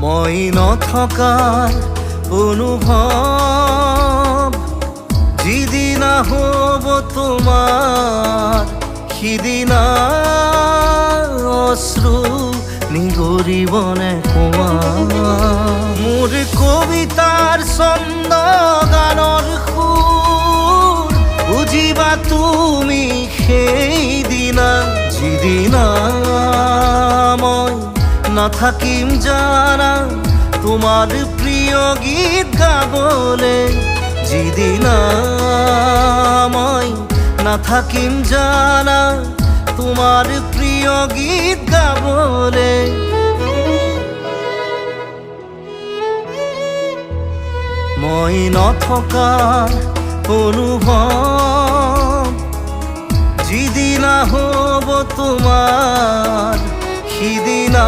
মই নথকাৰ অনুভৱ যিদিনা হ'ব তোমাৰ সিদিনা অশ্ৰু নিগৰিবনে কোৱা মোৰ কবিতাৰ ছন্দ গানৰ সুৰ বুজিবা তুমি সেইদিনা যিদিনা মই নাথাকিম জানা তোমাৰ প্ৰিয় গীত গাবলে যিদিনা মই নাথাকিম জানা তোমাৰ প্ৰিয় গীত গাবলে মই নথকাৰ অনুভৱ যিদিনা হ'ব তোমাৰ সিদিনা